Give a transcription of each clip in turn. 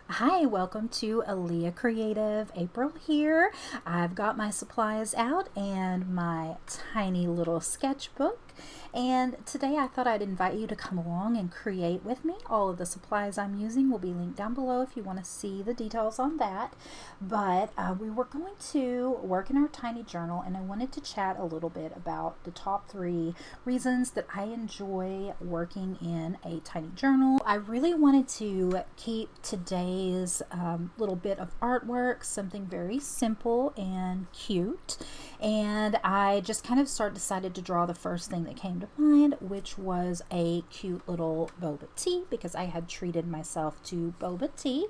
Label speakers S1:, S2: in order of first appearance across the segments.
S1: Hi, welcome to Aaliyah Creative. April here. I've got my supplies out and my tiny little sketchbook. And today I thought I'd invite you to come along and create with me. All of the supplies I'm using will be linked down below if you want to see the details on that. But we were going to work in our tiny journal, and I wanted to chat a little bit about the top 3 reasons that I enjoy working in a tiny journal. I really wanted to keep today's little bit of artwork something very simple and cute, and I just kind of decided to draw the first thing that came to mind, which was a cute little boba tea, because I had treated myself to boba tea,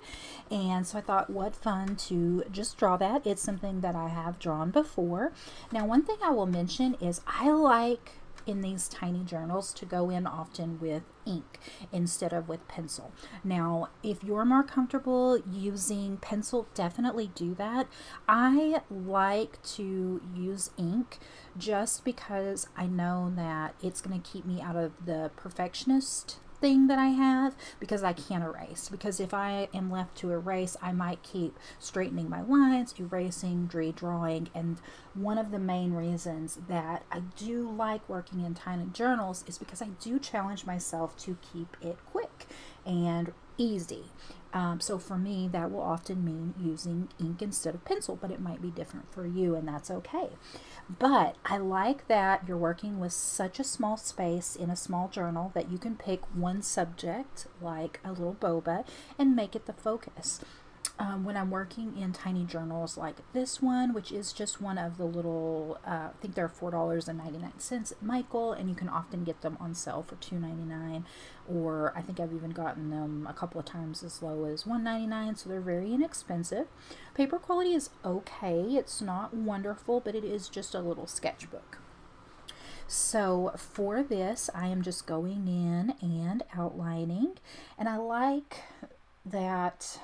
S1: and so I thought, what fun to just draw that. It's something that I have drawn before. Now, one thing I will mention is I like in these tiny journals to go in often with ink instead of with pencil. Now, if you're more comfortable using pencil, definitely do that. I like to use ink just because I know that it's going to keep me out of the perfectionist thing that I have, because I can't erase. Because if I am left to erase, I might keep straightening my lines, erasing, redrawing. And one of the main reasons that I do like working in tiny journals is because I do challenge myself to keep it quick and easy. So for me, that will often mean using ink instead of pencil, but it might be different for you, and that's okay. But I like that you're working with such a small space in a small journal that you can pick one subject, like a little boba, and make it the focus. When I'm working in tiny journals like this one, which is just one of the little, I think they're $4.99 at Michael, and you can often get them on sale for $2.99, or I think I've even gotten them a couple of times as low as $1.99, so they're very inexpensive. Paper quality is okay. It's not wonderful, but it is just a little sketchbook. So for this, I am just going in and outlining, and I like that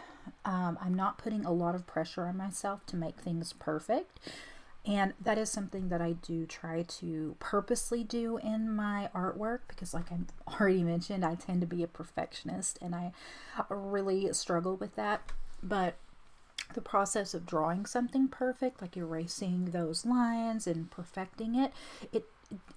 S1: I'm not putting a lot of pressure on myself to make things perfect. And that is something that I do try to purposely do in my artwork, because like I already mentioned, I tend to be a perfectionist and I really struggle with that. But the process of drawing something perfect, like erasing those lines and perfecting it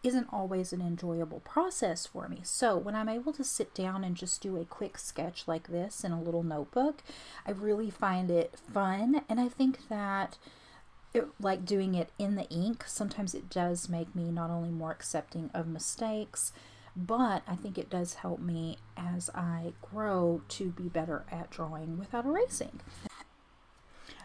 S1: isn't always an enjoyable process for me. So when I'm able to sit down and just do a quick sketch like this in a little notebook, I really find it fun. And I think that like doing it in the ink, sometimes it does make me not only more accepting of mistakes, but I think it does help me as I grow to be better at drawing without erasing.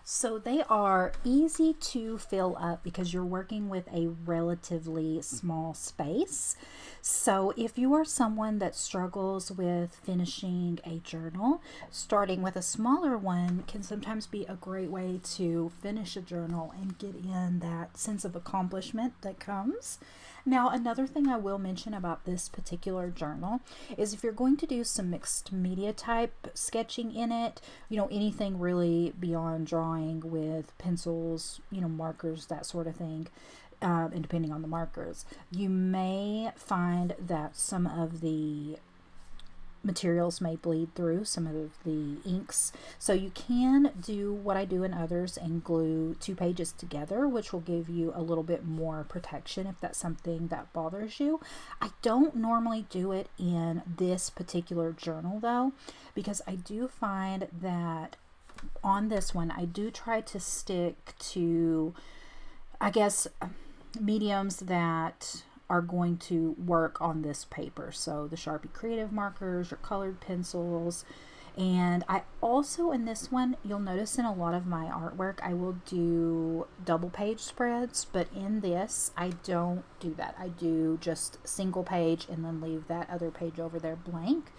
S1: So they are easy to fill up because you're working with a relatively small space. So if you are someone that struggles with finishing a journal, starting with a smaller one can sometimes be a great way to finish a journal and get in that sense of accomplishment that comes. Now, another thing I will mention about this particular journal is if you're going to do some mixed media type sketching in it, anything really beyond drawing with pencils, markers, that sort of thing, and depending on the markers, you may find that some of the materials may bleed through some of the inks. So you can do what I do in others and glue 2 pages together, which will give you a little bit more protection if that's something that bothers you. I don't normally do it in this particular journal though, because I do find that on this one I do try to stick to, I guess, mediums that are going to work on this paper. So the Sharpie Creative markers, your colored pencils. And I also, in this one, you'll notice in a lot of my artwork, I will do double page spreads, but in this, I don't do that. I do just single page and then leave that other page over there blank.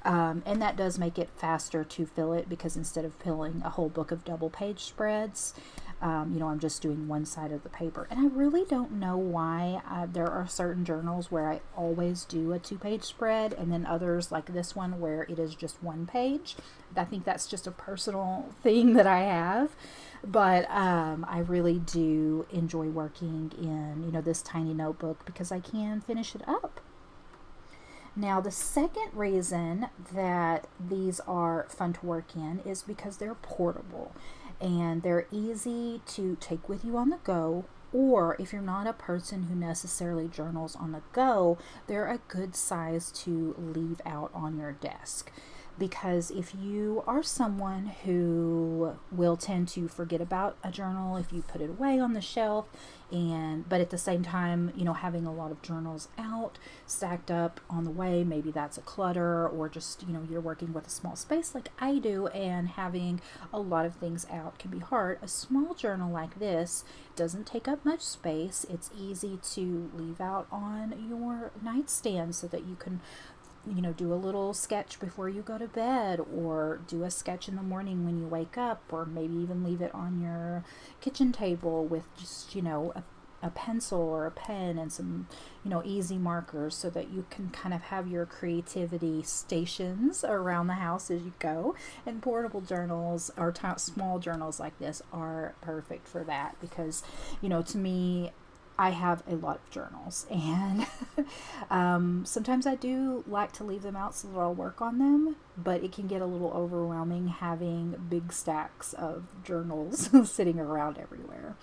S1: And that does make it faster to fill it, because instead of filling a whole book of double page spreads, I'm just doing one side of the paper. And I really don't know why. There are certain journals where I always do a 2-page spread, and then others like this one where it is just 1 page. I think that's just a personal thing that I have. But I really do enjoy working in, this tiny notebook because I can finish it up. Now, the second reason that these are fun to work in is because they're portable and they're easy to take with you on the go. Or if you're not a person who necessarily journals on the go, they're a good size to leave out on your desk. Because if you are someone who will tend to forget about a journal if you put it away on the shelf, but at the same time, having a lot of journals out stacked up on the way, maybe that's a clutter, or just you're working with a small space like I do, and having a lot of things out can be hard. A small journal like this doesn't take up much space. It's easy to leave out on your nightstand so that you can do a little sketch before you go to bed, or do a sketch in the morning when you wake up, or maybe even leave it on your kitchen table with just, a pencil or a pen and some, easy markers, so that you can kind of have your creativity stations around the house as you go. And portable journals or small journals like this are perfect for that, because, to me, I have a lot of journals, and sometimes I do like to leave them out so that I'll work on them, but it can get a little overwhelming having big stacks of journals sitting around everywhere.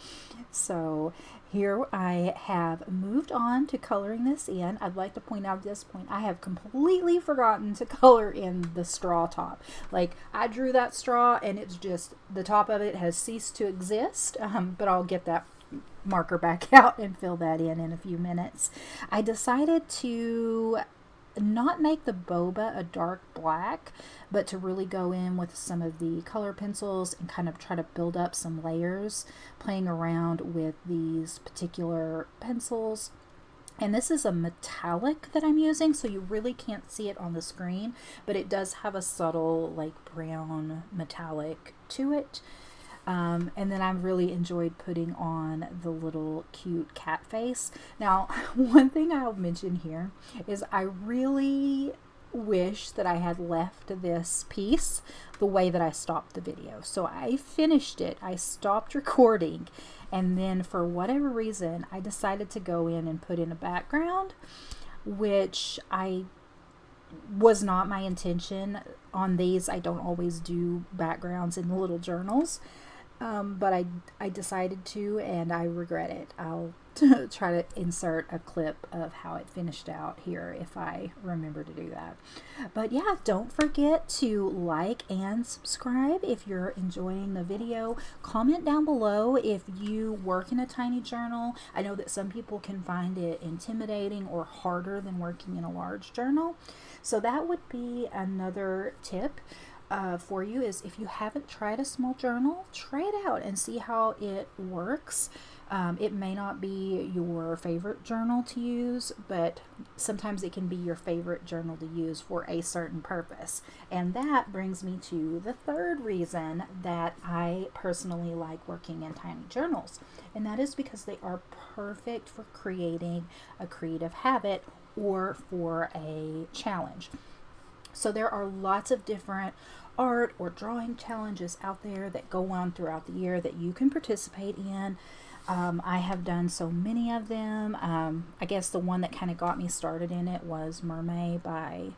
S1: So here I have moved on to coloring this in. I'd like to point out at this point, I have completely forgotten to color in the straw top. Like, I drew that straw and it's just, the top of it has ceased to exist, but I'll get that marker back out and fill that in a few minutes. I decided to not make the boba a dark black, but to really go in with some of the color pencils and kind of try to build up some layers, playing around with these particular pencils. And this is a metallic that I'm using, so you really can't see it on the screen, but it does have a subtle like brown metallic to it. And then I've really enjoyed putting on the little cute cat face. Now, one thing I'll mention here is I really wish that I had left this piece the way that I stopped the video. So I finished it, I stopped recording, and then for whatever reason, I decided to go in and put in a background, which was not my intention on these. I don't always do backgrounds in the little journals. But I decided to, and I regret it. I'll try to insert a clip of how it finished out here if I remember to do that. But yeah, don't forget to like and subscribe if you're enjoying the video. Comment down below if you work in a tiny journal. I know that some people can find it intimidating or harder than working in a large journal. So that would be another tip for you, is if you haven't tried a small journal, try it out and see how it works. It may not be your favorite journal to use, but sometimes it can be your favorite journal to use for a certain purpose. And that brings me to the third reason that I personally like working in tiny journals, and that is because they are perfect for creating a creative habit or for a challenge. So there are lots of different art or drawing challenges out there that go on throughout the year that you can participate in. I have done so many of them. I guess the one that kind of got me started in it was Mermaid by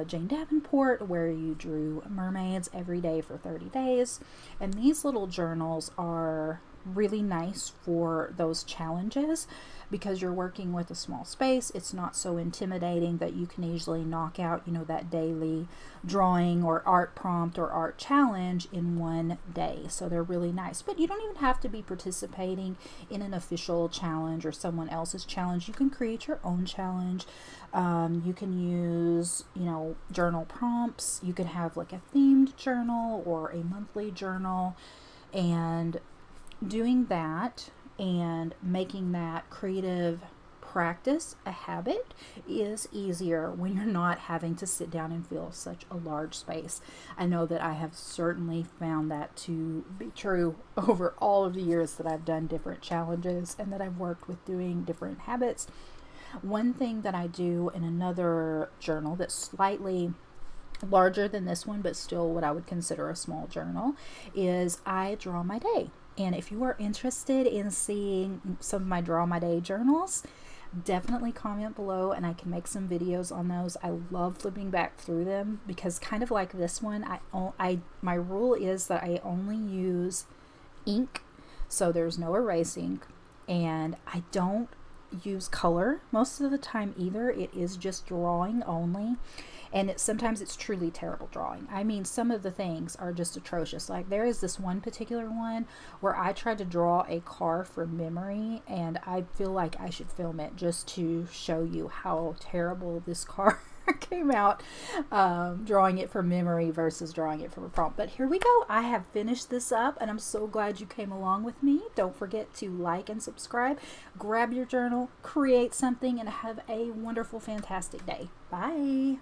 S1: Jane Davenport, where you drew mermaids every day for 30 days. And these little journals are really nice for those challenges because you're working with a small space. It's not so intimidating that you can easily knock out, that daily drawing or art prompt or art challenge in one day. So they're really nice. But you don't even have to be participating in an official challenge or someone else's challenge. You can create your own challenge. You can use, journal prompts. You could have like a themed journal or a monthly journal, and doing that and making that creative practice a habit is easier when you're not having to sit down and fill such a large space. I know that I have certainly found that to be true over all of the years that I've done different challenges and that I've worked with doing different habits. One thing that I do in another journal that's slightly larger than this one, but still what I would consider a small journal, is I draw my day. And if you are interested in seeing some of my Draw My Day journals, definitely comment below and I can make some videos on those. I love flipping back through them because kind of like this one, my rule is that I only use ink, so there's no erasing, and I don't use color most of the time either. It is just drawing only, and sometimes it's truly terrible drawing. I mean, some of the things are just atrocious. Like there is this one particular one where I tried to draw a car from memory, and I feel like I should film it just to show you how terrible this car came out, drawing it from memory versus drawing it from a prompt. But here we go. I have finished this up and I'm so glad you came along with me. Don't forget to like and subscribe, grab your journal, create something, and have a wonderful, fantastic day. Bye.